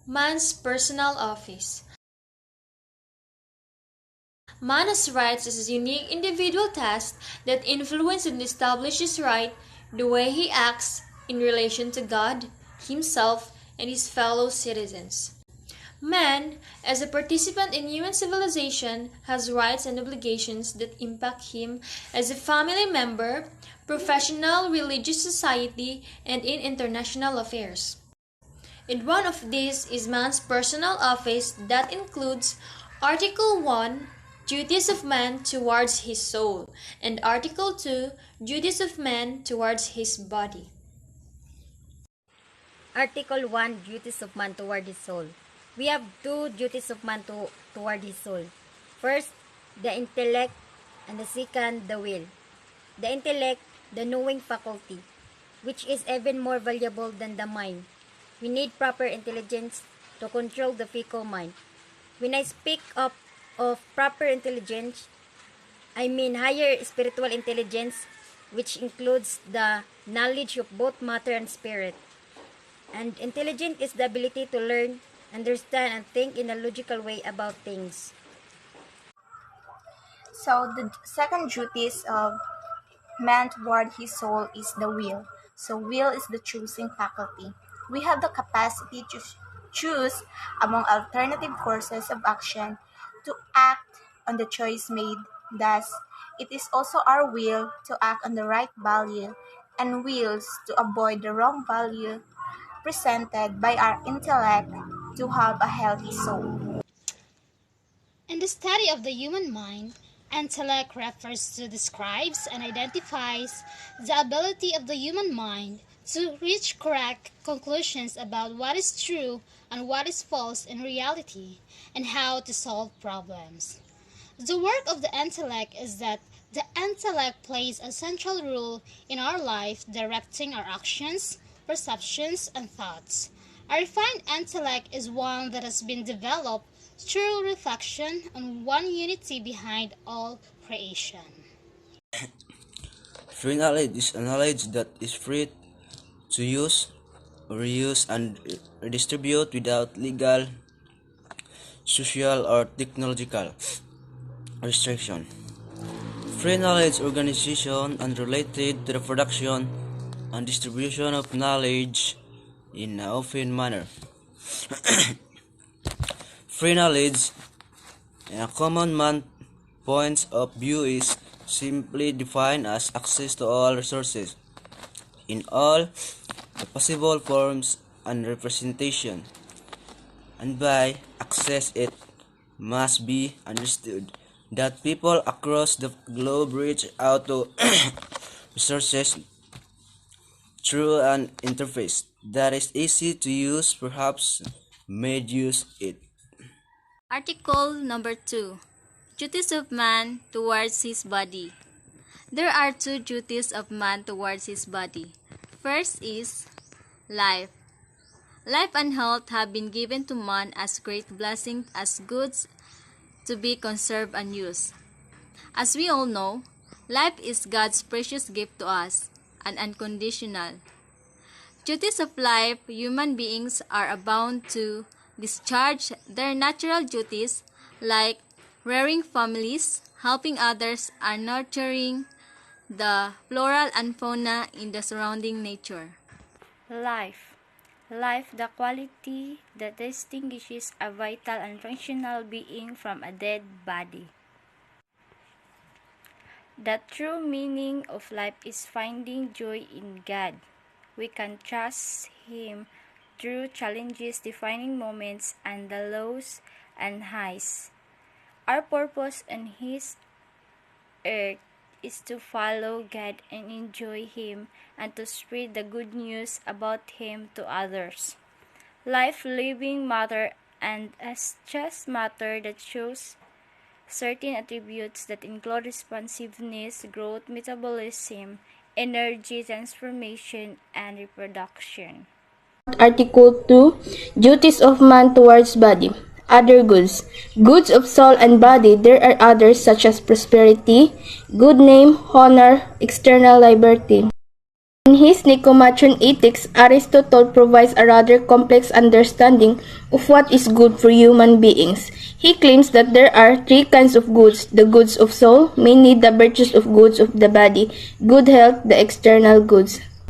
Man's personal office. Man has rights as a unique individual task that influence and establish his right, the way he acts in relation to God, himself, and his fellow citizens. Man, as a participant in human civilization, has rights and obligations that impact him as a family member, professional, religious society, and in international affairs. And one of these is man's personal office that includes Article 1, Duties of man towards his soul, and Article 2, Duties of man towards his body. Article 1, Duties of man toward his soul. We have two duties of man toward his soul. First, the intellect, and the second, the will. The intellect, the knowing faculty, which is even more valuable than the mind. We need proper intelligence to control the fickle mind. When I speak of proper intelligence, I mean higher spiritual intelligence, which includes the knowledge of both matter and spirit. And intelligence is the ability to learn, understand, and think in a logical way about things. So the second duties of man toward his soul is the will. So will is the choosing faculty. We have the capacity to choose among alternative courses of action to act on the choice made. Thus, it is also our will to act on the right value and wills to avoid the wrong value presented by our intellect to have a healthy soul. In the study of the human mind, intellect refers to, describes, and identifies the ability of the human mind to reach correct conclusions about what is true and what is false in reality, and how to solve problems. The work of the intellect is that the intellect plays a central role in our life, directing our actions, perceptions, and thoughts. A refined intellect is one that has been developed through reflection on one unity behind all creation. Free knowledge is a knowledge that is free to use, reuse, and redistribute without legal, social, or technological restriction. Free knowledge organization and related to the production and distribution of knowledge in an open manner. Free knowledge, in a common man point of view, is simply defined as access to all resources in all the possible forms and representation, and by access it must be understood that people across the globe reach out to resources through an interface that is easy to use, perhaps made use it. Article number 2. Duties of man towards his body. There are two duties of man towards his body. First is life. Life and health have been given to man as great blessing, as goods to be conserved and used. As we all know, life is God's precious gift to us, and unconditional. Duties of life, human beings are bound to discharge their natural duties like rearing families, helping others, and nurturing the flora and fauna in the surrounding nature. Life. Life, the quality that distinguishes a vital and functional being from a dead body. The true meaning of life is finding joy in God. We can trust Him through challenges, defining moments, and the lows and highs. Our purpose on His earth is to follow God and enjoy Him, and to spread the good news about Him to others. Life, living matter, and as just matter that shows certain attributes that include responsiveness, growth, metabolism, energy, transformation, and reproduction. Article 2, Duties of man towards body. Other goods. Goods of soul and body. There are others such as prosperity, good name, honor, external liberty. In his Nicomachean Ethics, Aristotle provides a rather complex understanding of what is good for human beings. He claims that there are three kinds of goods: the goods of soul, mainly the virtues of goods of the body, good health, the external goods.